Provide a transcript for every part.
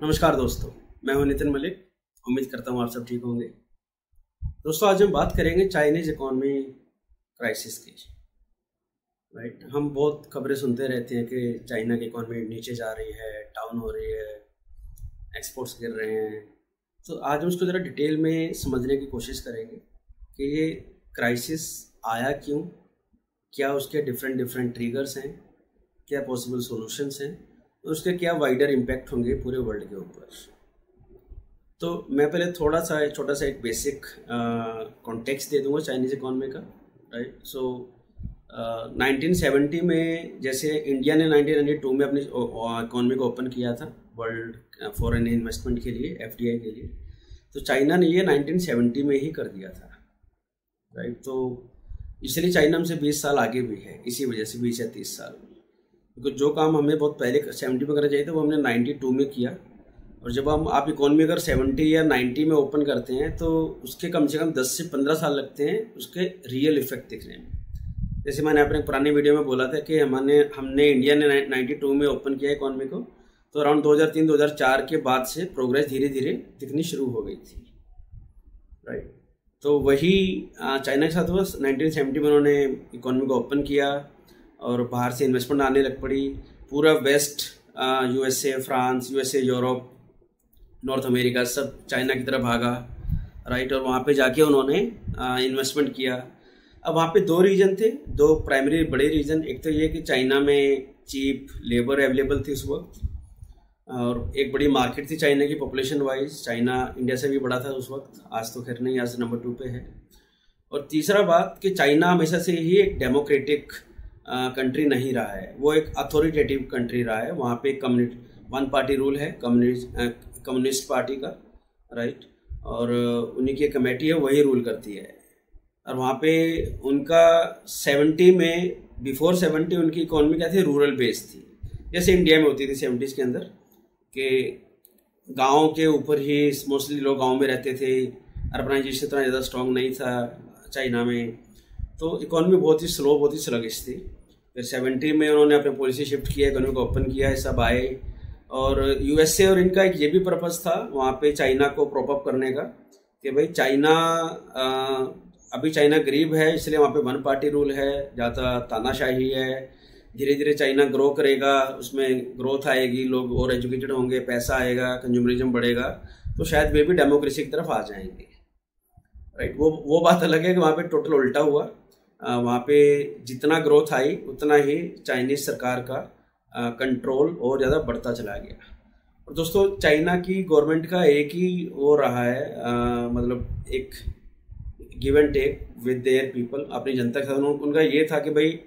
नमस्कार दोस्तों, मैं हूं नितिन मलिक। उम्मीद करता हूं आप सब ठीक होंगे। दोस्तों, आज हम बात करेंगे चाइनीज इकोनॉमी क्राइसिस की। राइट, हम बहुत खबरें सुनते रहते हैं कि चाइना की इकोनॉमी नीचे जा रही है, डाउन हो रही है, एक्सपोर्ट्स गिर रहे हैं। तो आज हम उसको ज़रा डिटेल में समझने की कोशिश करेंगे कि ये क्राइसिस आया क्यों, क्या उसके डिफरेंट ट्रिगर्स हैं, क्या पॉसिबल सॉल्यूशंस हैं, और उसके क्या वाइडर इम्पैक्ट होंगे पूरे वर्ल्ड के ऊपर। तो मैं पहले थोड़ा सा छोटा सा एक बेसिक कॉन्टेक्स्ट दे दूंगा चाइनीज़ इकोनॉमी का। राइट, सो 1970 में जैसे इंडिया ने 1992 में अपनी इकोनॉमी को ओपन किया था वर्ल्ड फॉरेन इन्वेस्टमेंट के लिए, FDI के लिए, तो चाइना ने ये 1970 में ही कर दिया था। राइट, तो इसलिए चाइना हमसे 20 साल आगे भी है, इसी वजह से 20 या 30 साल। क्योंकि जो काम हमें बहुत पहले 70 में करना चाहिए था वो हमने 92 में किया। और जब आप इकोनॉमी अगर 70 या 90 में ओपन करते हैं तो उसके कम से कम 10 से 15 साल लगते हैं उसके रियल इफेक्ट दिखने में। जैसे मैंने अपने पुराने वीडियो में बोला था कि हमने इंडिया ने 92 में ओपन किया इकोनॉमी को, तो अराउंड 2003-2004 के बाद से प्रोग्रेस धीरे धीरे दिखनी शुरू हो गई थी। राइट, तो वही चाइना के साथ हुआ। 1970 में उन्होंने इकोनॉमी को ओपन किया और बाहर से इन्वेस्टमेंट आने लग पड़ी। पूरा West, USA, France, Europe, North America, सब चाइना की तरफ भागा। राइट, और वहाँ पे जाके उन्होंने इन्वेस्टमेंट किया। अब वहाँ पे दो रीजन थे, दो प्राइमरी बड़े रीजन। एक तो ये कि चाइना में चीप लेबर अवेलेबल थी उस वक्त, और एक बड़ी मार्केट थी चाइना की पॉपुलेशन वाइज। चाइना इंडिया से भी बड़ा था उस वक्त, आज तो खैर नहीं, आज नंबर 2 पे है। और तीसरा बात कि चाइना हमेशा से ही एक डेमोक्रेटिक कंट्री नहीं रहा है, वो एक अथॉरिटेटिव कंट्री रहा है। वहाँ पे वन पार्टी रूल है, कम्युनिस्ट पार्टी का। राइट, और उन्हीं की कमेटी है, वही रूल करती है। और वहाँ पे उनका 70 में, बिफोर 70 उनकी इकोनॉमी क्या थी, रूरल बेस्ड थी, जैसे इंडिया में होती थी 70s के अंदर, कि गाँव के ऊपर ही मोस्टली लोग गाँव में रहते थे। अर्बनाइजेशन इतना ज़्यादा स्ट्रॉन्ग नहीं था चाइना में, तो इकोनॉमी बहुत ही स्लो, बहुत ही स्लगिश थी। फिर 70 में उन्होंने अपने पॉलिसी शिफ्ट किया, इकोनॉमी को ओपन किया, ये सब आए। और USA और इनका एक ये भी पर्पस था वहाँ पे चाइना को प्रॉप अप करने का कि भाई चाइना, अभी चाइना गरीब है, इसलिए वहाँ पे वन पार्टी रूल है, ज़्यादा तानाशाही है। धीरे धीरे चाइना ग्रो करेगा, उसमें ग्रोथ आएगी, लोग और एजुकेटेड होंगे, पैसा आएगा, कंज्यूमरिज्म बढ़ेगा, तो शायद वे भी डेमोक्रेसी की तरफ आ जाएंगे। राइट, वो बात अलग है कि वहाँ पे टोटल उल्टा हुआ। वहाँ पे जितना ग्रोथ आई उतना ही चाइनीज सरकार का कंट्रोल और ज़्यादा बढ़ता चला गया। और दोस्तों, चाइना की गवर्नमेंट का एक ही वो रहा है, मतलब एक give and take with their people, अपनी जनता के साथ। उनका ये था कि भाई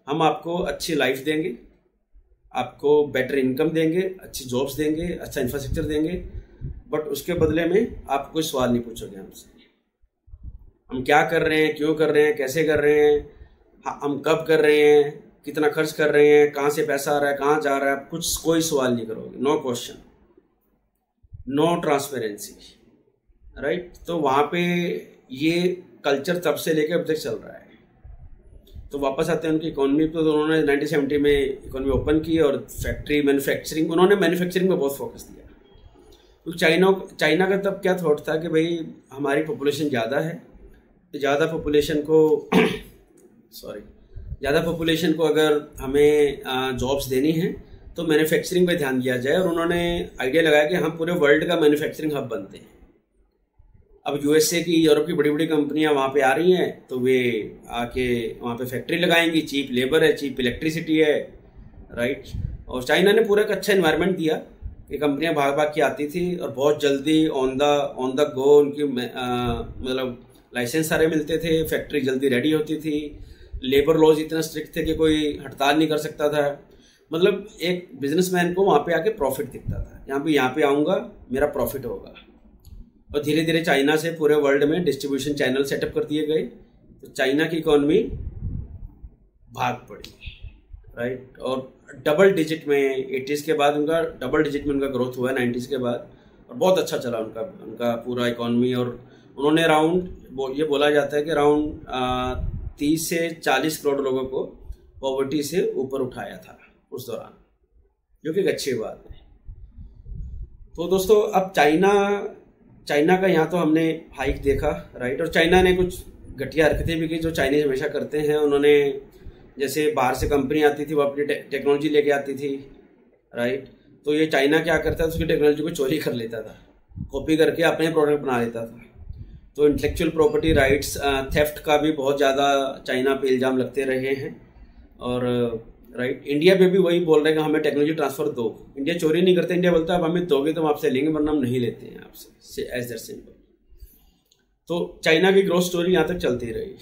हम आपको अच्छी लाइफ देंगे, आपको बेटर इनकम देंगे, अच्छी जॉब्स देंगे, अच्छा इंफ्रास्ट्रक्चर देंगे, बट उसके बदले में आप कोई सवाल नहीं पूछोगे हमसे। हम क्या कर रहे हैं, क्यों कर रहे हैं, कैसे कर रहे हैं, हम कब कर रहे हैं, कितना खर्च कर रहे हैं, कहाँ से पैसा आ रहा है, कहाँ जा रहा है, कुछ कोई सवाल नहीं करोगे। No question, no transparency. Right, तो वहाँ पे ये कल्चर तब से लेकर अब तक चल रहा है। तो वापस आते हैं उनकी इकोनॉमी पे। तो उन्होंने 1970 में इकोनॉमी ओपन की और फैक्ट्री मैन्युफैक्चरिंग, उन्होंने मैन्युफैक्चरिंग में बहुत फोकस दिया। तो चाइना का तब क्या थॉट था कि भाई हमारी पॉपुलेशन ज़्यादा है, ज़्यादा पॉपुलेशन को अगर हमें जॉब्स देनी है तो मैन्युफैक्चरिंग पे ध्यान दिया जाए। और उन्होंने आइडिया लगाया कि हम पूरे वर्ल्ड का मैन्युफैक्चरिंग हब बनते हैं। अब USA की, यूरोप की बड़ी बड़ी कंपनियां वहाँ पे आ रही हैं, तो वे आके वहाँ पे फैक्ट्री लगाएंगी, चीप लेबर है, चीप इलेक्ट्रिसिटी है। राइट, और चाइना ने पूरा एक अच्छा इन्वायरमेंट दिया कि कंपनियां भाग भाग के आती थी और बहुत जल्दी ऑन द गो उनकी मतलब लाइसेंस सारे मिलते थे, फैक्ट्री जल्दी रेडी होती थी, लेबर लॉज इतना स्ट्रिक्ट थे कि कोई हड़ताल नहीं कर सकता था। मतलब एक बिजनेसमैन को वहाँ पे आके प्रॉफिट दिखता था, यहाँ पे आऊँगा, मेरा प्रॉफिट होगा। और धीरे धीरे चाइना से पूरे वर्ल्ड में डिस्ट्रीब्यूशन चैनल सेटअप कर दिए गए, तो चाइना की इकोनॉमी भाग पड़ी। राइट, और डबल डिजिट में 80s के बाद उनका डबल डिजिट में उनका ग्रोथ हुआ 90s के बाद, और बहुत अच्छा चला उनका पूरा इकोनॉमी। और उन्होंने ये बोला जाता है कि अराउंड 30 से 40 करोड़ लोगों को पॉवर्टी से ऊपर उठाया था उस दौरान, जो कि एक अच्छी बात है। तो दोस्तों अब चाइना का यहाँ तो हमने हाइक देखा, राइट। और चाइना ने कुछ घटिया हरकतें भी की जो चाइनीज हमेशा करते हैं। उन्होंने जैसे बाहर से कंपनी आती थी वो अपनी टेक्नोलॉजी लेके आती थी, राइट। तो ये चाइना क्या करता था, उसकी टेक्नोलॉजी को चोरी कर लेता था, कॉपी करके अपने प्रोडक्ट बना लेता था। तो इंटेलेक्चुअल प्रॉपर्टी राइट्स थेफ्ट का भी बहुत ज़्यादा चाइना पे इल्ज़ाम लगते रहे हैं। और राइट, इंडिया पे भी वही बोल रहे हैं कि हमें टेक्नोलॉजी ट्रांसफर दो। इंडिया चोरी नहीं करते, इंडिया बोलता है अब हमें दोगे तो हम आपसे लेंगे, वरना हम नहीं लेते हैं आपसे, एज दैट सिंपल। तो चाइना की ग्रोथ स्टोरी यहाँ तक चलती रही,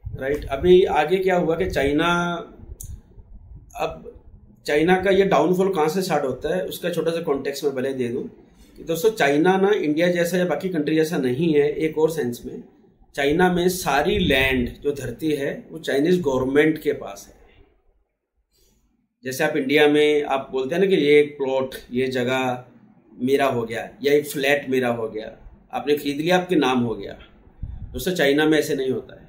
राइट। अभी आगे क्या हुआ कि चाइना का ये डाउनफॉल कहाँ से स्टार्ट होता है उसका छोटा सा कॉन्टेक्स्ट मैं पहले दे दूँ कि दोस्तों चाइना ना इंडिया जैसा या बाकी कंट्री जैसा नहीं है। एक और सेंस में चाइना में सारी लैंड जो धरती है वो चाइनीज गवर्नमेंट के पास है। जैसे आप इंडिया में आप बोलते हैं ना कि ये एक प्लॉट, ये जगह मेरा हो गया, या एक फ्लैट मेरा हो गया, आपने खरीद लिया, आपके नाम हो गया। दोस्तों चाइना में ऐसे नहीं होता है।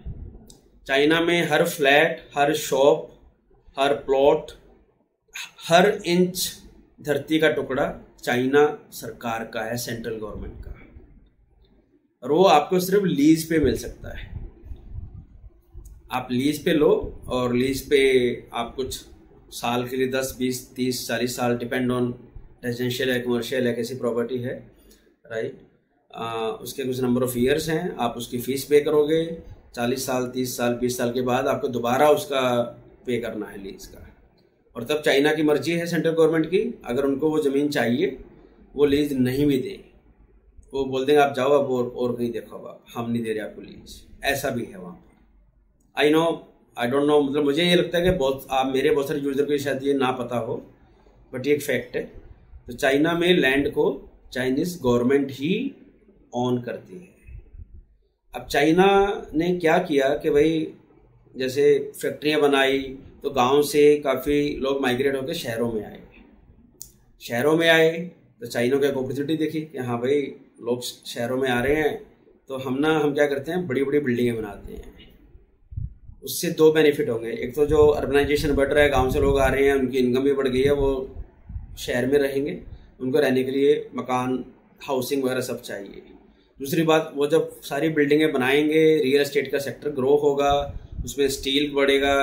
चाइना में हर फ्लैट, हर शॉप, हर प्लॉट, हर इंच धरती का टुकड़ा चाइना सरकार का है, सेंट्रल गवर्नमेंट का। और वो आपको सिर्फ लीज पे मिल सकता है। आप लीज पे लो और लीज पे आप कुछ साल के लिए 10, 20, 30, 40 साल, डिपेंड ऑन रेजिडेंशियल है, कमर्शियल है, कैसी प्रॉपर्टी है, राइट। उसके कुछ नंबर ऑफ ईयर्स हैं, आप उसकी फीस पे करोगे। 40 साल, 30 साल, 20 साल के बाद आपको दोबारा उसका पे करना है लीज का। और तब चाइना की मर्जी है सेंट्रल गवर्नमेंट की, अगर उनको वो ज़मीन चाहिए वो लीज नहीं भी दे, वो बोल देंगे आप जाओ अब और कहीं देखो, अब हम नहीं दे रहे आपको लीज। ऐसा भी है वहाँ पर। आई डोंट नो, मतलब मुझे ये लगता है कि मेरे बहुत सारे यूजर को शायद ये ना पता हो, बट ये एक फैक्ट है। तो चाइना में लैंड को चाइनीज गवर्नमेंट ही ऑन करती है। अब चाइना ने क्या किया कि भाई जैसे फैक्ट्रियाँ बनाई तो गांव से काफ़ी लोग माइग्रेट होकर शहरों में आए तो चाइना को एक अपॉर्चुनिटी देखी कि हाँ भाई लोग शहरों में आ रहे हैं, तो हम क्या करते हैं, बड़ी बड़ी बिल्डिंगें बनाते हैं। उससे दो बेनिफिट होंगे। एक तो जो अर्बनाइजेशन बढ़ रहा है, गांव से लोग आ रहे हैं, उनकी इनकम भी बढ़ गई है, वो शहर में रहेंगे, उनको रहने के लिए मकान, हाउसिंग वगैरह सब चाहिए। दूसरी बात, वो जब सारी बिल्डिंगें बनाएंगे, रियल एस्टेट का सेक्टर ग्रो होगा, उसमें स्टील बढ़ेगा,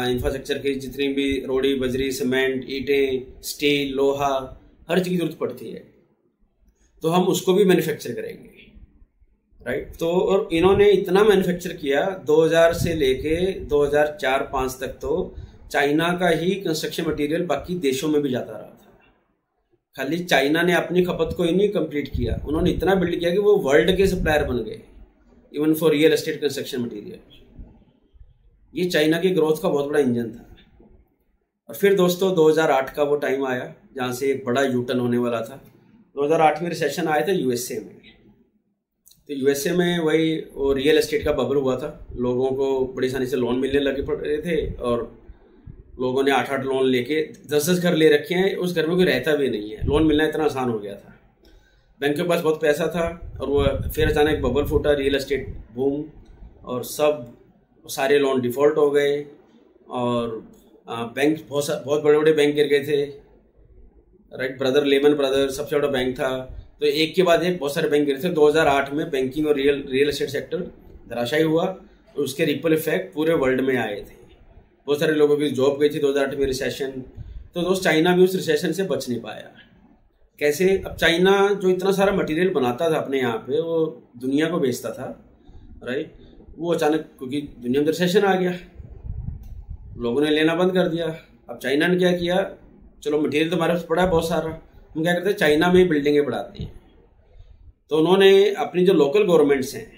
इंफ्रास्ट्रक्चर की जितनी भी रोड़ी, बजरी, सीमेंट, ईंटें, स्टील, लोहा, हर चीज़ की जरूरत पड़ती है, तो हम उसको भी मैन्युफैक्चर करेंगे, राइट। तो और इन्होंने इतना मैन्युफैक्चर किया 2000 से लेके 2004-5 तक, तो चाइना का ही कंस्ट्रक्शन मटेरियल बाकी देशों में भी जाता रहा था। खाली चाइना ने अपनी खपत को ही नहीं कंप्लीट किया, उन्होंने इतना बिल्ड किया कि वो वर्ल्ड के सप्लायर बन गए, even for real estate construction material. ये चाइना की ग्रोथ का बहुत बड़ा इंजन था। और फिर दोस्तों 2008 का वो टाइम आया जहाँ से एक बड़ा यूटर्न होने वाला था। 2008 में रिसेशन आया था यूएसए में। तो यूएसए में वही वो रियल एस्टेट का बबल हुआ था, लोगों को बड़ी आसानी से लोन मिलने लगे पड़ रहे थे, और लोगों ने 8-8 लोन लेके 10-10 घर ले रखे हैं, उस घर में कोई रहता भी नहीं है, लोन मिलना इतना आसान हो गया था। बैंक के पास बहुत पैसा था, और वो फिर अचानक बबल फूटा, रियल एस्टेट बूम, और सारे लोन डिफ़ॉल्ट हो गए, और बैंक बहुत बड़े बड़े बैंक गिर गए थे, राइट। लेमन ब्रदर सबसे बड़ा बैंक था, तो एक के बाद एक बहुत सारे बैंक गिरे थे। 2008 में बैंकिंग और रियल एस्टेट सेक्टर धराशायी हुआ, और उसके रिपल इफेक्ट पूरे वर्ल्ड में आए थे। बहुत सारे लोगों की जॉब गई थी 2008 में रिसेशन। तो दोस्त चाइना भी उस रिसेशन से बच नहीं पाया। कैसे? अब चाइना जो इतना सारा मटेरियल बनाता था अपने यहाँ पे, वो दुनिया को बेचता था, राइट। वो अचानक क्योंकि दुनिया में रिसेशन आ गया, लोगों ने लेना बंद कर दिया। अब चाइना ने क्या किया, चलो मटेरियल तो हमारे पास पड़ा है बहुत सारा, हम क्या करते हैं चाइना में ही बिल्डिंगें बढ़ाते हैं। तो उन्होंने अपनी जो लोकल गवर्नमेंट्स हैं,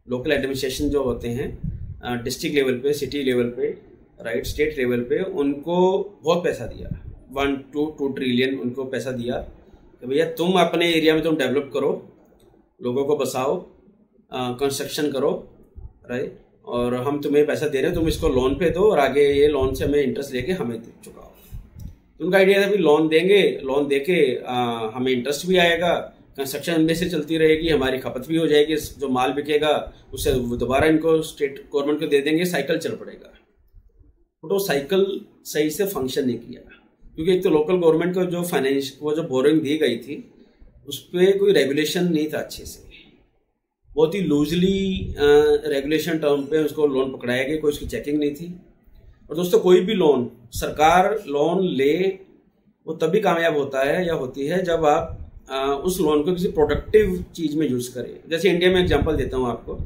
लोकल एडमिनिस्ट्रेशन जो होते हैं डिस्ट्रिक्ट लेवल पे, सिटी लेवल पे, राइट, स्टेट लेवल पे, उनको बहुत पैसा दिया, 1-2 ट्रिलियन उनको पैसा दिया कि भैया तुम अपने एरिया में तुम डेवलप करो, लोगों को बसाओ, कंस्ट्रक्शन करो, राइट, और हम तुम्हें पैसा दे रहे हैं, तुम इसको लोन पे दो और आगे ये लोन से हमें इंटरेस्ट लेके हमें चुकाओ। तो उनका आइडिया था भी लोन देंगे, लोन देके हमें इंटरेस्ट भी आएगा, कंस्ट्रक्शन में से चलती रहेगी, हमारी खपत भी हो जाएगी, जो माल बिकेगा उससे दोबारा इनको स्टेट गवर्नमेंट को दे देंगे, साइकिल चल पड़ेगा। बट वो साइकिल सही से फंक्शन नहीं किया, क्योंकि एक तो लोकल गवर्नमेंट को जो बोरिंग दी गई थी उस पर कोई रेगुलेशन नहीं था अच्छे से, बहुत ही लूजली रेगुलेशन टर्म पे उसको लोन पकड़ाया गया, कोई उसकी चेकिंग नहीं थी। और दोस्तों कोई भी लोन सरकार लोन ले वो तभी कामयाब होता है या होती है जब आप उस लोन को किसी प्रोडक्टिव चीज़ में यूज़ करें। जैसे इंडिया में एग्जांपल देता हूँ आपको,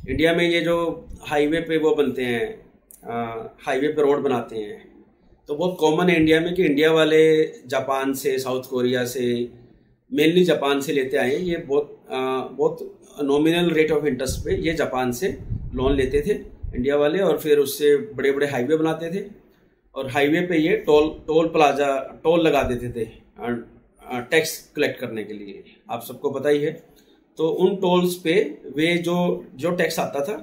इंडिया में ये जो हाईवे पे वो बनते हैं, हाईवे पे रोड बनाते हैं, तो बहुत कॉमन है इंडिया में कि इंडिया वाले जापान से, साउथ कोरिया से, मेनली जापान से लेते आए हैं। ये बहुत नॉमिनल रेट ऑफ इंटरेस्ट पे ये जापान से लोन लेते थे इंडिया वाले, और फिर उससे बड़े बड़े हाईवे बनाते थे, और हाईवे पे ये टोल प्लाजा टोल लगा देते थे टैक्स कलेक्ट करने के लिए, आप सबको पता ही है। तो उन टोल्स पे वे जो टैक्स आता था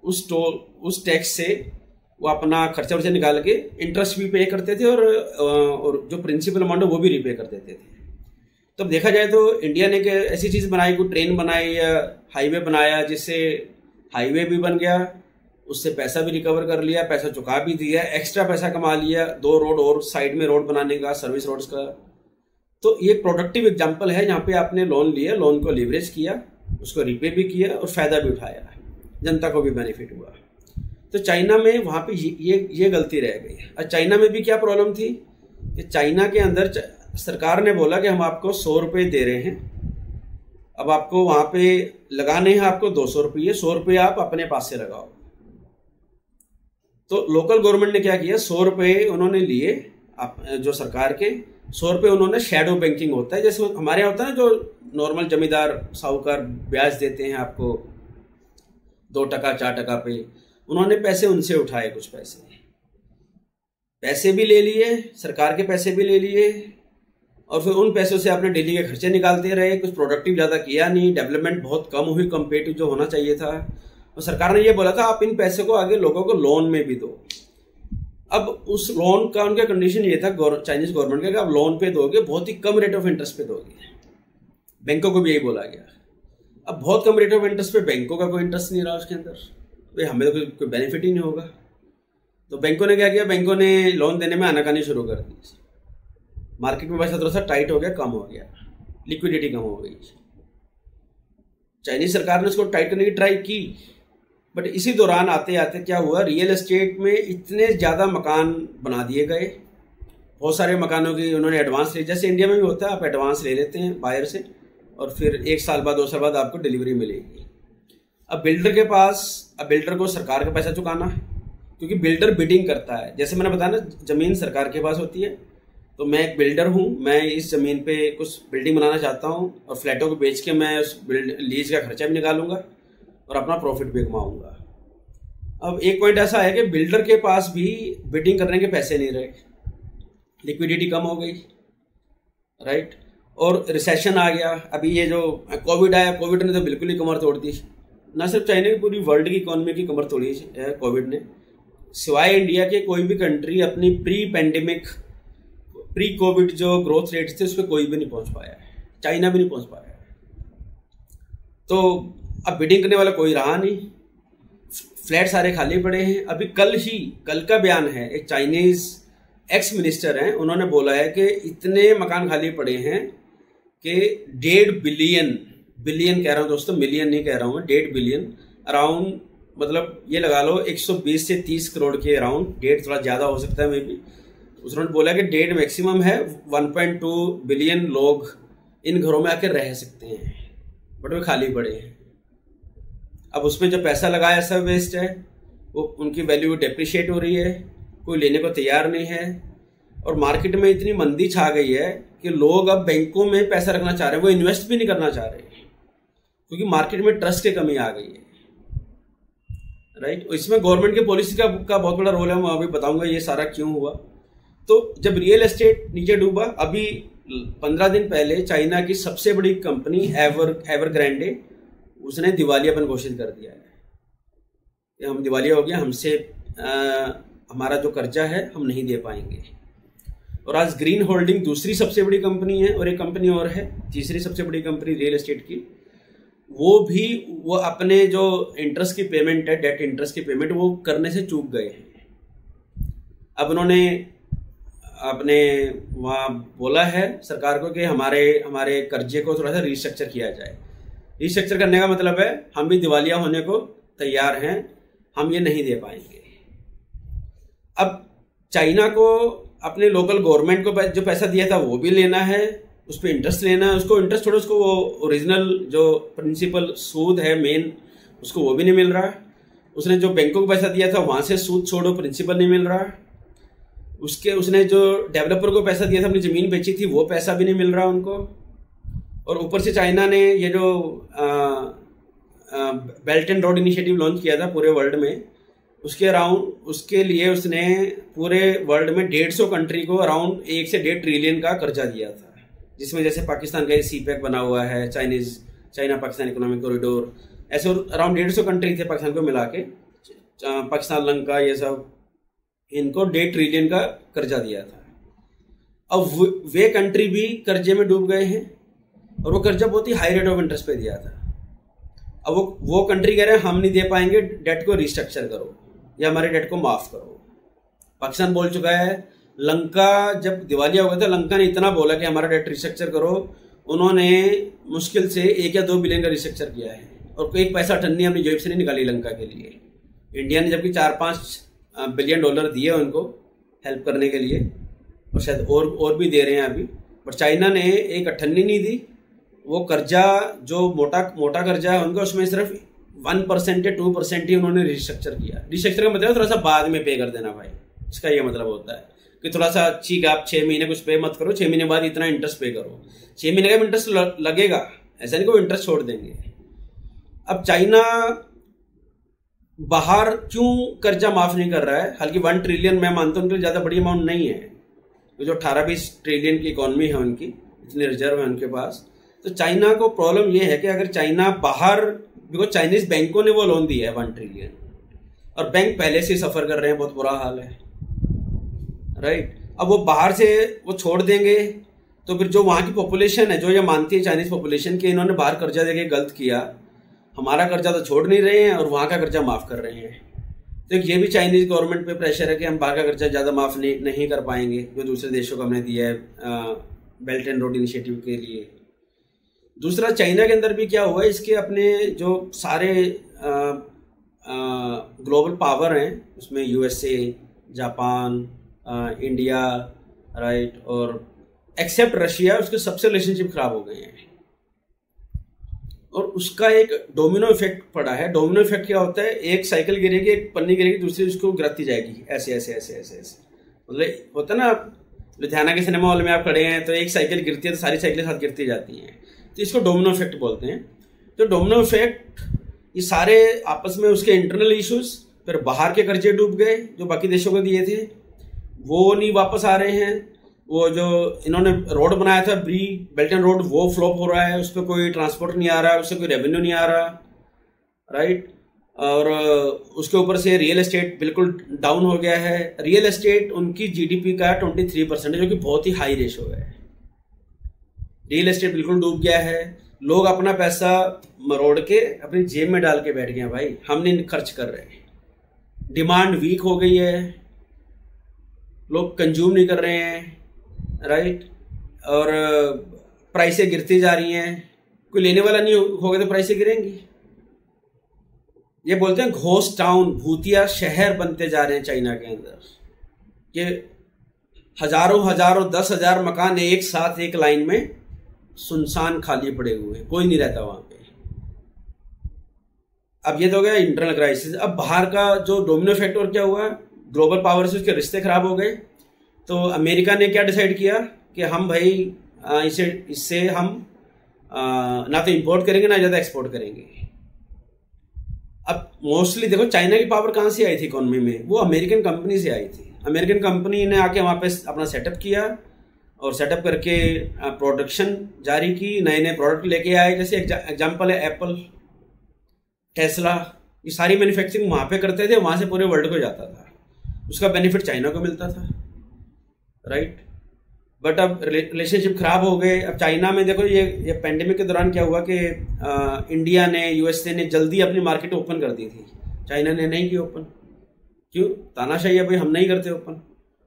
उस टैक्स से वो अपना खर्चा वर्चा निकाल के इंटरेस्ट भी पे करते थे, और जो प्रिंसिपल अमाउंट है वो भी रिपे कर देते थे। तब देखा जाए तो इंडिया ने ऐसी चीज़ बनाई, कोई ट्रेन बनाई या हाईवे बनाया जिससे हाईवे भी बन गया, उससे पैसा भी रिकवर कर लिया, पैसा चुका भी दिया, एक्स्ट्रा पैसा कमा लिया, 2 रोड और साइड में रोड बनाने का, सर्विस रोड्स का। तो ये प्रोडक्टिव एग्जांपल है जहाँ पे आपने लोन लिया, लोन को लीवरेज किया, उसको रिपे भी किया और फायदा भी उठाया, जनता को भी बेनिफिट हुआ। तो चाइना में वहाँ पे ये गलती रह गई। और चाइना में भी क्या प्रॉब्लम थी कि चाइना के अंदर सरकार ने बोला कि हम आपको 100 रुपये दे रहे हैं, अब आपको वहाँ पे लगाने हैं आपको 200 रुपये, 100 रुपये आप अपने पास से लगाओ। तो लोकल गवर्नमेंट ने क्या किया, 100 रुपये उन्होंने लिए, जो सरकार के 100 रुपये उन्होंने शैडो बैंकिंग होता है, जैसे हमारे यहाँ होता है ना, जो नॉर्मल जमींदार साहूकार ब्याज देते हैं आपको 2 टका 4 टका पे, उन्होंने पैसे उनसे उठाए, कुछ पैसे भी ले लिए, सरकार के पैसे भी ले लिए, और फिर उन पैसों से अपने डेली के खर्चे निकालते रहे। कुछ प्रोडक्टिव ज़्यादा किया नहीं, डेवलपमेंट बहुत कम हुई कंपेरेटिव जो होना चाहिए था। और सरकार ने ये बोला था आप इन पैसे को आगे लोगों को लोन में भी दो। अब उस लोन का उनका कंडीशन ये था चाइनीज गवर्नमेंट का कि आप लोन पे दोगे, बहुत ही कम रेट ऑफ इंटरेस्ट पे दोगे। बैंकों को भी यही बोला गया। अब बहुत कम रेट ऑफ इंटरेस्ट पे बैंकों का कोई इंटरेस्ट नहीं रहा उसके अंदर, भाई हमें तो कोई बेनिफिट ही नहीं होगा। तो बैंकों ने क्या किया, बैंकों ने लोन देने में आनाकानी शुरू कर दी, मार्केट में पैसा थोड़ा सा टाइट हो गया, कम हो गया, लिक्विडिटी कम हो गई। चाइनीज सरकार ने उसको टाइट करने की ट्राई की, बट इसी दौरान आते आते क्या हुआ, रियल एस्टेट में इतने ज़्यादा मकान बना दिए गए, बहुत सारे मकानों की उन्होंने एडवांस ले, जैसे इंडिया में भी होता है, आप एडवांस ले लेते हैं बायर से और फिर 1 साल बाद 2 साल बाद आपको डिलीवरी मिलेगी। अब बिल्डर को सरकार का पैसा चुकाना है, क्योंकि बिल्डर बिडिंग करता है। जैसे मैंने बताया ना, ज़मीन सरकार के पास होती है, तो मैं एक बिल्डर हूँ, मैं इस ज़मीन पे कुछ बिल्डिंग बनाना चाहता हूँ और फ्लैटों को बेच के मैं उस लीज का खर्चा भी निकालूंगा और अपना प्रॉफिट भी कमाऊंगा। अब एक पॉइंट ऐसा है कि बिल्डर के पास भी बिडिंग करने के पैसे नहीं रहे, लिक्विडिटी कम हो गई, राइट। और रिसेशन आ गया, अभी ये जो कोविड आया, कोविड ने तो बिल्कुल ही कमर तोड़ दी, ना सिर्फ चाइना की, पूरी वर्ल्ड की इकोनॉमी की कमर तोड़ी है कोविड ने। सिवाय इंडिया के कोई भी कंट्री अपनी प्री कोविड जो ग्रोथ रेट थे उस पर कोई भी नहीं पहुंच पाया है, चाइना भी नहीं पहुंच पाया है। तो अब बिडिंग करने वाला कोई रहा नहीं, फ्लैट सारे खाली पड़े हैं। अभी कल का बयान है, एक चाइनीज एक्स मिनिस्टर हैं, उन्होंने बोला है कि इतने मकान खाली पड़े हैं कि 1.5 बिलियन कह रहा हूँ दोस्तों, मिलियन नहीं कह रहा हूँ, 1.5 बिलियन अराउंड, मतलब ये लगा लो 120 से 30 करोड़ के अराउंड, 1.5 थोड़ा ज़्यादा हो सकता है मे बी। उन्होंने बोला कि 1.5 मैक्सिमम है, 1.2 बिलियन लोग इन घरों में आकर रह सकते हैं, बट वे खाली पड़े हैं। अब उसमें जो पैसा लगाया सब वेस्ट है, वो उनकी वैल्यू डेप्रिशिएट हो रही है, कोई लेने को तैयार नहीं है। और मार्केट में इतनी मंदी छा गई है कि लोग अब बैंकों में पैसा रखना चाह रहे हैं, वो इन्वेस्ट भी नहीं करना चाह रहे, क्योंकि मार्केट में ट्रस्ट की कमी आ गई है, राइट। इसमें गवर्नमेंट की पॉलिसी का बहुत बड़ा रोल है, मैं अभी बताऊंगा ये सारा क्यों हुआ। तो जब रियल एस्टेट नीचे डूबा, अभी 15 दिन पहले चाइना की सबसे बड़ी कंपनी एवरग्रांडे, उसने दिवालियापन घोषित कर दिया है कि हम दिवालिया हो गया, हमसे हमारा जो कर्जा है हम नहीं दे पाएंगे। और आज ग्रीन होल्डिंग दूसरी सबसे बड़ी कंपनी है, और एक कंपनी और है तीसरी सबसे बड़ी कंपनी रियल एस्टेट की, वो अपने जो इंटरेस्ट की पेमेंट है, डेट इंटरेस्ट की पेमेंट, वो करने से चूक गए हैं। अब उन्होंने अपने वहाँ बोला है सरकार को कि हमारे कर्जे को थोड़ा सा रिस्ट्रक्चर किया जाए। रिस्ट्रक्चर करने का मतलब है हम भी दिवालिया होने को तैयार हैं, हम ये नहीं दे पाएंगे। अब चाइना को अपने लोकल गवर्नमेंट को जो पैसा दिया था वो भी लेना है, उस पर इंटरेस्ट लेना है, उसको इंटरेस्ट छोड़ो, उसको वो ओरिजिनल जो प्रिंसिपल सूद है मेन उसको वो भी नहीं मिल रहा। उसने जो बैंकों को पैसा दिया था वहाँ से सूद छोड़ो प्रिंसिपल नहीं मिल रहा। उसने जो डेवलपर को पैसा दिया था, अपनी ज़मीन बेची थी, वो पैसा भी नहीं मिल रहा उनको। और ऊपर से चाइना ने ये जो belt and road initiative launch किया था पूरे वर्ल्ड में, उसके लिए उसने पूरे वर्ल्ड में 150 कंट्री को अराउंड 1 से 1.5 ट्रिलियन का कर्जा दिया था, जिसमें जैसे पाकिस्तान का सीपैक बना हुआ है, चाइना पाकिस्तान इकोनॉमिक कॉरिडोर, ऐसे अराउंड 150 कंट्री थे पाकिस्तान को मिला के, पाकिस्तान, लंका, ये सब, इनको 1.5 ट्रिलियन का कर्जा दिया था। अब वे कंट्री भी कर्जे में डूब गए हैं और वो कर्जा बहुत ही हाई रेट ऑफ इंटरेस्ट पे दिया था। अब वो कंट्री कह रहे हैं हम नहीं दे पाएंगे, डेट को रिस्ट्रक्चर करो या हमारे डेट को माफ करो। पाकिस्तान बोल चुका है। लंका जब दिवालिया हो गया था, लंका ने इतना बोला कि हमारा डेट रिस्ट्रक्चर करो, उन्होंने मुश्किल से 1 या 2 बिलियन का रिस्ट्रक्चर किया है और एक पैसा टन्नी अपनी जेब से नहीं निकाली लंका के लिए। इंडिया ने जबकि 4-5 बिलियन डॉलर दिए उनको हेल्प करने के लिए, और शायद और भी दे रहे हैं अभी, बट चाइना ने एक अठन्नी नहीं दी। वो कर्जा जो मोटा कर्जा है उनका, उसमें सिर्फ 1% या 2% ही उन्होंने रिस्ट्रक्चर किया। रिस्ट्रक्चर का मतलब थोड़ा सा बाद में पे कर देना भाई, इसका ये मतलब होता है कि थोड़ा सा ठीक है, आप 6 महीने कुछ पे मत करो, 6 महीने बाद इतना इंटरेस्ट पे करो। 6 महीने का इंटरेस्ट लगेगा, ऐसा नहीं कोई इंटरेस्ट छोड़ देंगे। अब चाइना बाहर क्यों कर्जा माफ नहीं कर रहा है? हालांकि 1 ट्रिलियन मैं मानता हूँ उनके लिए ज्यादा बड़ी अमाउंट नहीं है, जो 18-20 ट्रिलियन की इकोनॉमी है उनकी, इतने रिजर्व है उनके पास। तो चाइना को प्रॉब्लम यह है कि अगर चाइना बाहर, बिकॉज चाइनीज बैंकों ने वो लोन दिया है 1 ट्रिलियन, और बैंक पहले से सफर कर रहे हैं, बहुत बुरा हाल है, राइट। अब वो बाहर से वो छोड़ देंगे तो फिर जो वहां की पॉपुलेशन है, जो ये मानती है चाइनीज पॉपुलेशन कि इन्होंने बाहर कर्जा देके गलत किया, हमारा कर्जा तो छोड़ नहीं रहे हैं और वहां का कर्जा माफ कर रहे हैं, तो ये भी चाइनीज गवर्नमेंट पे प्रेशर है कि हम बाहर का कर्जा ज्यादा माफ नहीं कर पाएंगे जो दूसरे देशों को हमने दिया है बेल्ट एंड रोड इनिशिएटिव के लिए। दूसरा, चाइना के अंदर भी क्या हुआ है, इसके अपने जो सारे ग्लोबल पावर हैं, उसमें यूएसए, जापान, इंडिया, राइट, और एक्सेप्ट रशिया, उसके सबसे रिलेशनशिप खराब हो गए हैं और उसका एक डोमिनो इफेक्ट पड़ा है। डोमिनो इफेक्ट क्या होता है? एक साइकिल गिरेगी, एक पन्नी गिरेगी, दूसरी उसको गिरती जाएगी, ऐसे ऐसे ऐसे ऐसे ऐसे। मतलब होता है ना, लुधियाना के सिनेमा हॉल में आप खड़े हैं तो एक साइकिल गिरती है तो सारी साइकिलें साथ गिरती जाती हैं, तो इसको डोमिनो इफेक्ट बोलते हैं। तो डोमिनो इफेक्ट, ये सारे आपस में उसके इंटरनल इश्यूज, फिर बाहर के कर्जे डूब गए जो बाकी देशों को दिए थे, वो नहीं वापस आ रहे हैं। वो जो इन्होंने रोड बनाया था बेल्ट एंड रोड, वो फ्लॉप हो रहा है, उस पर कोई ट्रांसपोर्ट नहीं आ रहा, उससे कोई रेवेन्यू नहीं आ रहा, राइट। और उसके ऊपर से रियल एस्टेट बिल्कुल डाउन हो गया है। रियल एस्टेट उनकी जीडीपी का 23% है, जो कि बहुत ही हाई रेशो है। रियल एस्टेट बिल्कुल डूब गया है। लोग अपना पैसा मरोड़ के अपनी जेब में डाल के बैठ गए हैं, भाई हम नहीं खर्च कर रहे। डिमांड वीक हो गई है, लोग कंज्यूम नहीं कर रहे हैं, राइट, और प्राइसें गिरती जा रही हैं। कोई लेने वाला नहीं होगा तो प्राइसें गिरेंगी। ये बोलते हैं घोस्ट टाउन, भूतिया शहर बनते जा रहे हैं चाइना के अंदर। ये हजारों 10,000 मकान एक साथ एक लाइन में सुनसान खाली पड़े हुए हैं, कोई नहीं रहता वहां पे। अब ये तो हो गया इंटरनल क्राइसिस। अब बाहर का जो डोमिनो इफेक्ट और क्या हुआ, ग्लोबल पावर से उसके रिश्ते खराब हो गए। तो अमेरिका ने क्या डिसाइड किया कि हम भाई इससे हम ना तो इंपोर्ट करेंगे ना ज़्यादा एक्सपोर्ट करेंगे। अब मोस्टली देखो चाइना की पावर कहाँ से आई थी इकोनॉमी में, वो अमेरिकन कंपनी से आई थी। अमेरिकन कंपनी ने आके वहाँ पे अपना सेटअप किया और सेटअप करके प्रोडक्शन जारी की, नए नए प्रोडक्ट लेके आए। जैसे एग्जाम्पल है एप्पल, टेस्ला, ये सारी मैन्युफैक्चरिंग वहाँ पे करते थे, वहाँ से पूरे वर्ल्ड को जाता था, उसका बेनिफिट चाइना को मिलता था, राइट। बट अब रिलेशनशिप खराब हो गए। अब चाइना में देखो ये पेंडेमिक के दौरान क्या हुआ कि इंडिया ने, यूएसए ने जल्दी अपनी मार्केट ओपन कर दी थी, चाइना ने नहीं की ओपन। क्यों? तानाशाही है भाई, हम नहीं करते ओपन।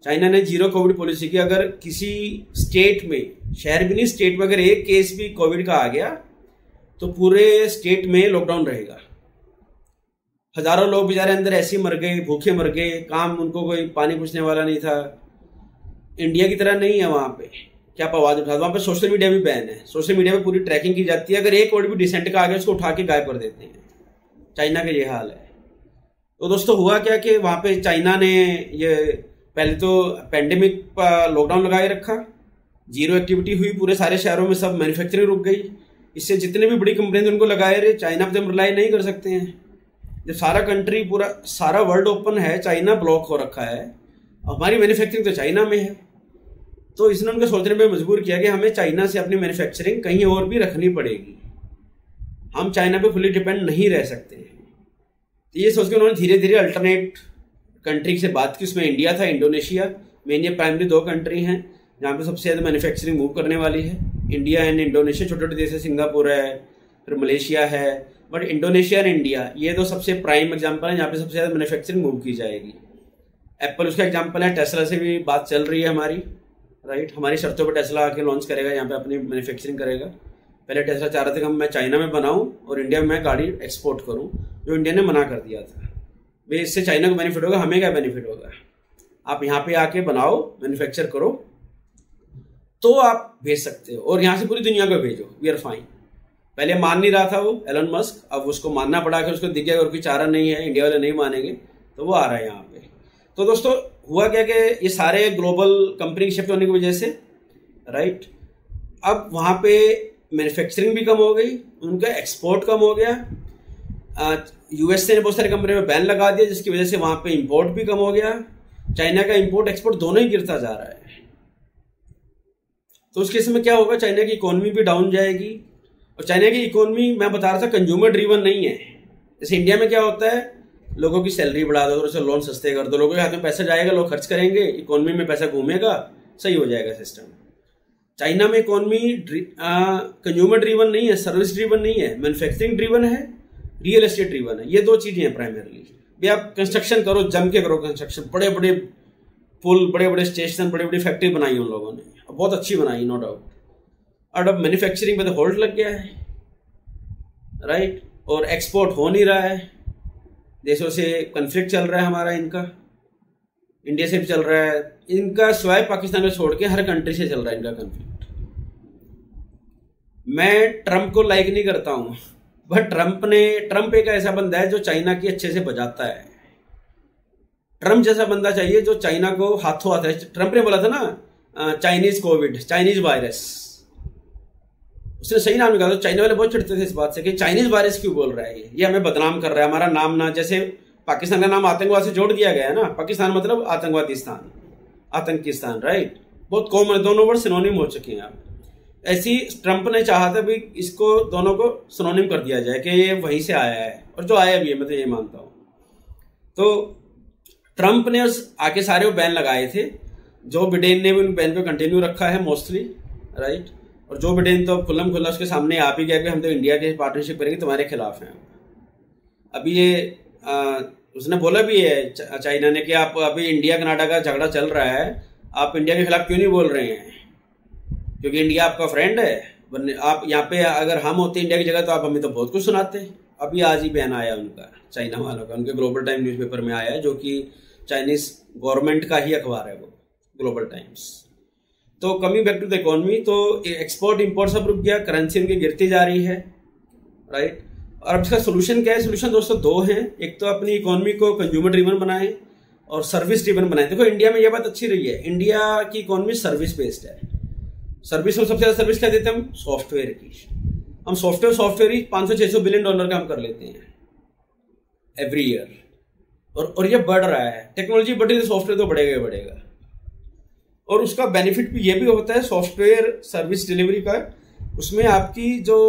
चाइना ने जीरो कोविड पॉलिसी की। अगर किसी स्टेट में, शहर भी नहीं स्टेट में, अगर एक केस भी कोविड का आ गया तो पूरे स्टेट में लॉकडाउन रहेगा। हजारों लोग बेचारे अंदर ऐसे मर गए, भूखे मर गए, काम उनको कोई पानी पूछने वाला नहीं था। इंडिया की तरह नहीं है वहां पे क्या आप आवाज उठा, वहां पे सोशल मीडिया भी बैन है, सोशल मीडिया पे पूरी ट्रैकिंग की जाती है। अगर एक वर्ड भी डिसेंट का आ गया उसको उठा के गायब कर देते हैं। चाइना का ये हाल है। तो दोस्तों हुआ क्या कि वहां पे चाइना ने ये पहले तो पेंडेमिक पर लॉकडाउन लगाए रखा, जीरो एक्टिविटी हुई पूरे सारे शहरों में, सब मैन्युफैक्चरिंग रुक गई। इससे जितने भी बड़ी कंपनी उनको लगाए रहे, चाइना पे तो रिलाई नहीं कर सकते हैं। जब सारा कंट्री, पूरा सारा वर्ल्ड ओपन है, चाइना ब्लॉक हो रखा है, हमारी मैन्युफैक्चरिंग तो चाइना में है। तो इसने उनको सोचने पे मजबूर किया कि हमें चाइना से अपनी मैन्युफैक्चरिंग कहीं और भी रखनी पड़ेगी, हम चाइना पे फुली डिपेंड नहीं रह सकते हैं। तो ये सोच के उन्होंने धीरे धीरे अल्टरनेट कंट्री से बात की। उसमें इंडिया था, इंडोनेशिया, मेन ये प्राइमरी दो कंट्री हैं जहाँ पे सबसे ज़्यादा मैन्युफैक्चरिंग मूव करने वाली है। इंडिया एंड इंडोनेशिया, छोटे छोटे देश है, सिंगापुर है, फिर मलेशिया है, बट इंडोनेशिया और इंडिया ये दो सबसे प्राइम एग्जाम्पल है जहाँ पे सबसे ज़्यादा मैन्युफैक्चरिंग मूव की जाएगी। एप्पल उसका एग्जाम्पल है, टेस्ला से भी बात चल रही है हमारी, राइट। हमारी शर्तों पर टेस्ला आके लॉन्च करेगा, यहाँ पे अपनी मैन्युफैक्चरिंग करेगा। पहले टेस्ला चाह रहा था कि मैं चाइना में बनाऊं और इंडिया में मैं गाड़ी एक्सपोर्ट करूं, जो इंडिया ने मना कर दिया था। भाई इससे चाइना को बेनिफिट होगा, हमें क्या बेनिफिट होगा? आप यहाँ पे आके बनाओ, मैन्युफैक्चर करो तो आप भेज सकते हो, और यहाँ से पूरी दुनिया को भेजो, वी आर फाइन। पहले मान नहीं रहा था वो एलन मस्क, अब उसको मानना पड़ा कि उसको दिख गया और कोई चारा नहीं है, इंडिया वाले नहीं मानेंगे, तो वो आ रहा है यहाँ पे। तो दोस्तों हुआ क्या कि ये सारे ग्लोबल कंपनी शिफ्ट होने की वजह से, राइट, अब वहाँ पे मैन्युफैक्चरिंग भी कम हो गई, उनका एक्सपोर्ट कम हो गया। यूएसए ने बहुत सारी कंपनी में बैन लगा दिया, जिसकी वजह से वहाँ पे इंपोर्ट भी कम हो गया। चाइना का इंपोर्ट एक्सपोर्ट दोनों ही गिरता जा रहा है। तो उस केस में क्या होगा, चाइना की इकोनॉमी भी डाउन जाएगी। और चाइना की इकोनॉमी, मैं बता रहा था, कंज्यूमर ड्रिवन नहीं है। जैसे इंडिया में क्या होता है, लोगों की सैलरी बढ़ा दो, उसे लोन सस्ते कर दो, लोगों के हाथ में पैसा जाएगा, लोग खर्च करेंगे, इकोनॉमी में पैसा घूमेगा, सही हो जाएगा सिस्टम। चाइना में इकोनॉमी कंज्यूमर ड्रिवन नहीं है, सर्विस ड्रिवन नहीं है, मैन्युफैक्चरिंग ड्रिवन है, रियल एस्टेट ड्रिवन है। ये दो चीजें हैं प्राइमरली। भी आप कंस्ट्रक्शन करो, जम के करो कंस्ट्रक्शन, बड़े बड़े पुल, बड़े बड़े स्टेशन, बड़ी बड़ी फैक्ट्री बनाई उन लोगों ने, बहुत अच्छी बनाई, नो डाउट। और अब मैन्युफैक्चरिंग पे तो होल्ड लग गया है, राइट, और एक्सपोर्ट हो नहीं रहा है। देशों से कन्फ्लिक्ट चल रहा है हमारा, इनका इंडिया से भी चल रहा है, इनका स्वयं पाकिस्तान को छोड़ के हर कंट्री से चल रहा है इनका कन्फ्लिक्ट। मैं ट्रंप को लाइक नहीं करता हूं, बट ट्रंप एक ऐसा बंदा है जो चाइना की अच्छे से बजाता है। ट्रंप जैसा बंदा चाहिए जो चाइना को हाथों हाथ है। ट्रंप ने बोला था ना चाइनीज कोविड, चाइनीज वायरस, उसने सही नाम निकाला। तो चाइना वाले बहुत चिढ़ते थे इस बात से कि चाइनीज वायरस क्यों बोल रहा है, ये हमें बदनाम कर रहा है, हमारा नाम ना, जैसे पाकिस्तान का नाम आतंकवाद से जोड़ दिया गया है ना, पाकिस्तान मतलब आतंकवादीस्तान, आतंकीस्तान, राइट, बहुत कॉमन, दोनों वर्ड सिनोनिम हो चुके हैं अब। ऐसी ट्रंप ने चाहा था भी इसको दोनों को सिनोनिम कर दिया जाए कि ये वहीं से आया है, और जो आया भी है, मैं तो ये मानता हूं। तो ट्रंप ने उस आके सारे वो बैन लगाए थे, जो बिडेन ने भी उन बैन पे कंटिन्यू रखा है मोस्टली, राइट। और जो बिडेन तो खुल्लम खुल्ला उसके सामने आप ही गया कि हम तो इंडिया के पार्टनरशिप करेंगे, तुम्हारे खिलाफ हैं। अभी ये उसने बोला भी है चाइना ने कि आप अभी इंडिया कनाडा का झगड़ा चल रहा है, आप इंडिया के खिलाफ क्यों नहीं बोल रहे हैं, क्योंकि इंडिया आपका फ्रेंड है। आप यहाँ पे अगर हम होते इंडिया की जगह तो आप हमें तो बहुत कुछ सुनाते। अभी आज ही बयान आया उनका, चाइना वालों का, उनके ग्लोबल टाइम न्यूज़पेपर में आया है, जो कि चाइनीज गवर्नमेंट का ही अखबार है वो, ग्लोबल टाइम्स। तो coming back to the economy, तो एक्सपोर्ट इंपोर्ट सब रुक गया, करेंसी उनकी गिरती जा रही है, राइट। और अब इसका सोल्यूशन क्या है? सोल्यूशन दोस्तों दो हैं। एक तो अपनी इकोनॉमी को कंज्यूमर ड्रिवन बनाएं और सर्विस ड्रिवन बनाएं। देखो इंडिया में यह बात अच्छी रही है, इंडिया की इकोनॉमी सर्विस बेस्ड है। सर्विस में सबसे ज्यादा सर्विस क्या देते हैं हम? सॉफ्टवेयर की। हम सॉफ्टवेयर ही $500-600 बिलियन का हम कर लेते हैं एवरी ईयर, और ये बढ़ रहा है। टेक्नोलॉजी बढ़ी तो सॉफ्टवेयर तो बढ़ेगा ही बढ़ेगा। और उसका बेनिफिट भी ये भी होता है सॉफ्टवेयर सर्विस डिलीवरी का, उसमें आपकी जो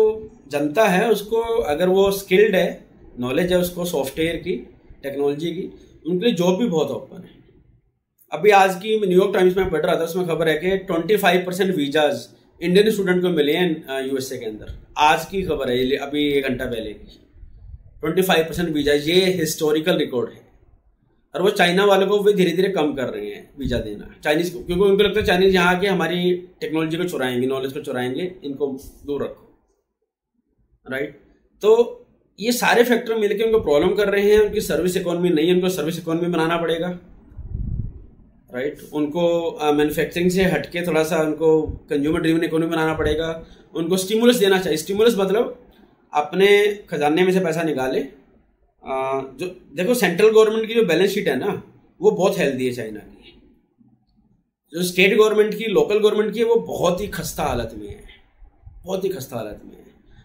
जनता है उसको, अगर वो स्किल्ड है, नॉलेज है उसको सॉफ्टवेयर की, टेक्नोलॉजी की, उनके लिए जॉब भी बहुत ओपन है। अभी आज की न्यूयॉर्क टाइम्स में पढ़ रहा था, उसमें खबर है कि 25% वीजाज इंडियन स्टूडेंट को मिले हैं यूएसए के अंदर। आज की खबर है, अभी 1 घंटा पहले की। 25% वीजा, ये हिस्टोरिकल रिकॉर्ड है। और वो चाइना वालों को भी धीरे धीरे कम कर रहे हैं वीज़ा देना चाइनीज़ को, क्योंकि उनको लगता है चाइनीज़ यहाँ के हमारी टेक्नोलॉजी को चुराएंगे, नॉलेज को चुराएंगे, इनको दूर रखो, राइट। तो ये सारे फैक्टर मिलकर उनको प्रॉब्लम कर रहे हैं। उनकी सर्विस इकोनॉमी नहीं है, उनको सर्विस इकोनॉमी बनाना पड़ेगा, राइट। उनको मैन्युफैक्चरिंग से हटके थोड़ा सा उनको कंज्यूमर ड्रिवन इकोनॉमी बनाना पड़ेगा। उनको स्टिमुलस देना चाहिए। स्टिमुलस मतलब अपने खजाने में से पैसा निकाले। जो देखो सेंट्रल गवर्नमेंट की जो बैलेंस शीट है ना, वो बहुत हेल्दी है चाइना की। जो स्टेट गवर्नमेंट की, लोकल गवर्नमेंट की है, वो बहुत ही खस्ता हालत में है, बहुत ही खस्ता हालत में है।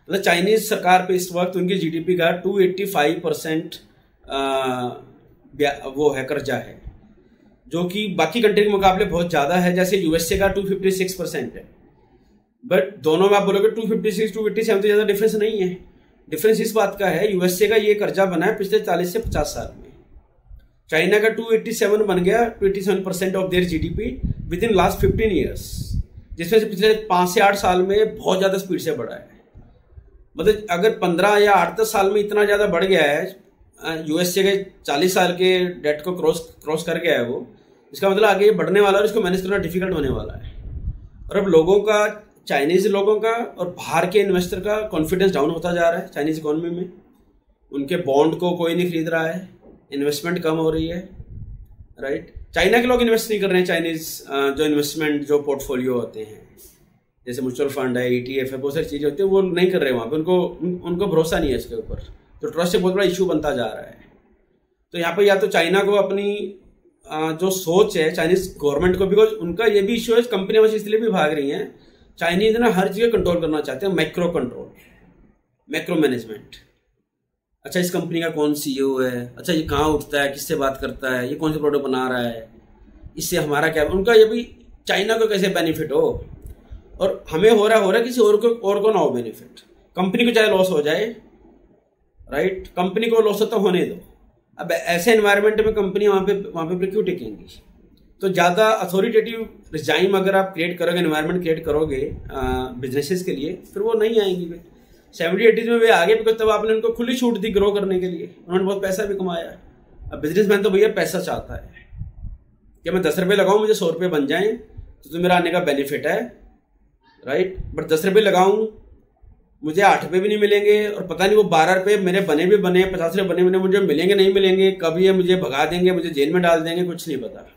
मतलब चाइनीज सरकार पे इस वक्त उनकी जीडीपी का 285% वो है, कर्जा है, जो कि बाकी कंट्री के मुकाबले बहुत ज़्यादा है। जैसे यूएसए का 256% है, बट दोनों में आप बोलोगे 256 257 तो ज़्यादा डिफरेंस नहीं है। डिफरेंस इस बात का है, यूएसए का ये कर्जा बना है पिछले 40 से 50 साल में। चाइना का 287 बन गया, 287% of their GDP with in last 15 years, जिसमें से पिछले 5 से 8 साल में बहुत ज़्यादा स्पीड से बढ़ा है। मतलब अगर 15 या 8-10 साल में इतना ज़्यादा बढ़ गया है, यूएसए के 40 साल के डेट को क्रॉस कर गया है वो, इसका मतलब आगे बढ़ने वाला है और इसको मैनेज करना डिफिकल्ट होने वाला है। और अब लोगों का, चाइनीज लोगों का और बाहर के इन्वेस्टर का कॉन्फिडेंस डाउन होता जा रहा है चाइनीज इकोनॉमी में। उनके बॉन्ड को कोई नहीं खरीद रहा है, इन्वेस्टमेंट कम हो रही है, राइट। चाइना के लोग इन्वेस्ट नहीं कर रहे हैं चाइनीज जो इन्वेस्टमेंट जो पोर्टफोलियो होते हैं, जैसे म्यूचुअल फंड है, ईटीएफ है, बहुत सारी चीज़ें होती है, वो नहीं कर रहे हैं वहाँ पे। उनको भरोसा नहीं है इसके ऊपर, तो ट्रस्ट एक बहुत बड़ा इशू बनता जा रहा है। तो यहाँ पर या तो चाइना को अपनी जो सोच है चाइनीज गवर्नमेंट को, बिकॉज उनका ये भी इशू है, कंपनियां बस इसलिए भी भाग रही हैं, चाइनीज ना हर चीज़ कंट्रोल करना चाहते हैं, माइक्रो कंट्रोल, मैक्रो मैनेजमेंट। अच्छा इस कंपनी का कौन सीईओ है, अच्छा ये कहाँ उठता है, किससे बात करता है, ये कौन से प्रोडक्ट बना रहा है, इससे हमारा क्या, उनका ये भी चाइना को कैसे बेनिफिट हो और हमें हो रहा है किसी और को ना हो बेनिफिट। कंपनी को चाहे लॉस हो जाए, राइट, कंपनी को लॉस तो होने दो। अब ऐसे एनवायरनमेंट में कंपनी वहाँ पे क्यों टिकेंगी? तो ज़्यादा अथॉरिटेटिव रिजाइम अगर आप क्रिएट करोगे, एनवायरनमेंट क्रिएट करोगे बिजनेसेस के लिए, फिर वो नहीं आएंगी। वे 70-80s में वे आगे, बिकॉज तब आपने उनको खुली छूट दी ग्रो करने के लिए, उन्होंने बहुत पैसा भी कमाया। अब बिजनेसमैन तो भैया पैसा चाहता है कि मैं 10 रुपये लगाऊं मुझे 100 रुपये बन जाएं तो मेरा आने का बेनिफिट है, राइट। बट 10 रुपये लगाऊं मुझे 8 रुपये भी नहीं मिलेंगे और पता नहीं वो 12 रुपये मेरे बने भी बने, 50 रुपये बने मुझे मिलेंगे नहीं मिलेंगे, कभी ये मुझे भगा देंगे, मुझे जेल में डाल देंगे, कुछ नहीं पता।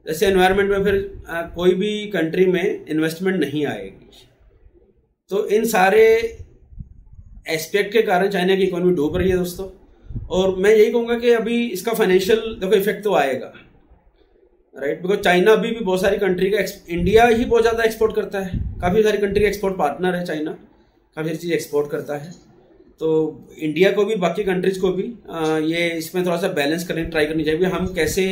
ऐसे एनवायरनमेंट में फिर कोई भी कंट्री में इन्वेस्टमेंट नहीं आएगी। तो इन सारे एस्पेक्ट के कारण चाइना की इकोनॉमी डूब रही है दोस्तों। और मैं यही कहूँगा कि अभी इसका फाइनेंशियल देखो इफेक्ट तो आएगा, राइट, बिकॉज चाइना अभी भी बहुत सारी कंट्री का, इंडिया ही बहुत ज़्यादा एक्सपोर्ट करता है, काफ़ी सारी कंट्री का एक्सपोर्ट पार्टनर है चाइना, काफ़ी सारी चीज़ एक्सपोर्ट करता है। तो इंडिया को भी बाकी कंट्रीज को भी ये इसमें थोड़ा सा बैलेंस करने ट्राई करनी चाहिए। हम कैसे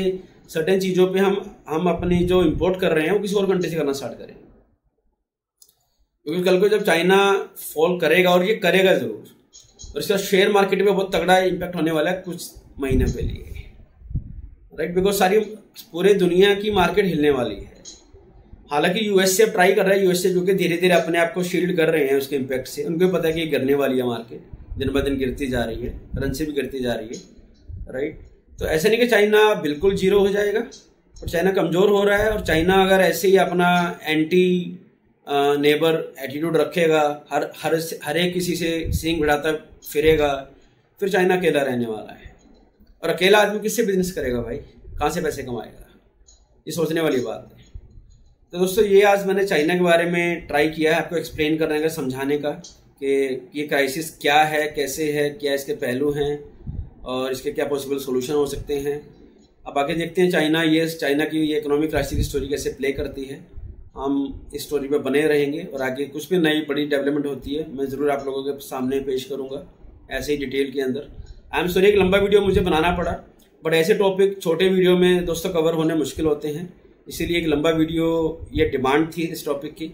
सर्टेन चीज़ों पे हम अपनी जो इंपोर्ट कर रहे हैं वो किसी और कंट्री से करना स्टार्ट करें, क्योंकि कल को जब चाइना फॉल करेगा, और ये करेगा ज़रूर, और इसका शेयर मार्केट में बहुत तगड़ा इम्पैक्ट होने वाला है कुछ महीने के लिए, राइट, बिकॉज सारी पूरे दुनिया की मार्केट हिलने वाली है। हालांकि यूएसए ट्राई कर रहा है, यूएसए जो कि धीरे धीरे अपने आप को शील्ड कर रहे हैं उसके इम्पैक्ट से, उनको पता है कि गिरने वाली है मार्केट, दिन ब दिन गिरती जा रही है, करेंसी भी गिरती जा रही है, राइट। तो ऐसा नहीं कि चाइना बिल्कुल जीरो हो जाएगा, और चाइना कमज़ोर हो रहा है, और चाइना अगर ऐसे ही अपना एंटी नेबर एटीट्यूड रखेगा, हर एक किसी से सींग भिड़ाता फिरेगा, फिर चाइना अकेला रहने वाला है। और अकेला आदमी किससे बिजनेस करेगा भाई, कहाँ से पैसे कमाएगा, ये सोचने वाली बात है। तो दोस्तों ये आज मैंने चाइना के बारे में ट्राई किया है आपको एक्सप्लेन करने का, समझाने का कि ये क्राइसिस क्या है, कैसे है, क्या इसके पहलू हैं और इसके क्या पॉसिबल सोल्यूशन हो सकते हैं। अब आगे देखते हैं चाइना की ये इकोनॉमिक क्राइसिस की स्टोरी कैसे प्ले करती है। हम इस स्टोरी पे बने रहेंगे और आगे कुछ भी नई बड़ी डेवलपमेंट होती है मैं ज़रूर आप लोगों के सामने पेश करूँगा ऐसे ही डिटेल के अंदर। आई एम सॉरी एक लंबा वीडियो मुझे बनाना पड़ा, बट ऐसे टॉपिक छोटे वीडियो में दोस्तों कवर होने मुश्किल होते हैं, इसीलिए एक लंबा वीडियो ये डिमांड थी इस टॉपिक की,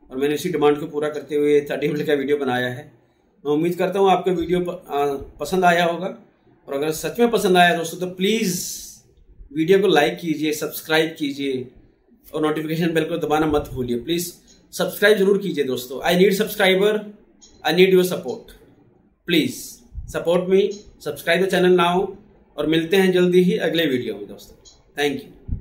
और मैंने उसी डिमांड को पूरा करते हुए 30 मिनट का वीडियो बनाया है। मैं उम्मीद करता हूँ आपको वीडियो पसंद आया होगा, और अगर सच में पसंद आया दोस्तों तो प्लीज़ वीडियो को लाइक कीजिए, सब्सक्राइब कीजिए और नोटिफिकेशन बेल को दबाना मत भूलिए। प्लीज़ सब्सक्राइब जरूर कीजिए दोस्तों, I need subscriber, I need your support, please support me, subscribe the channel now और मिलते हैं जल्दी ही अगले वीडियो में दोस्तों। Thank you.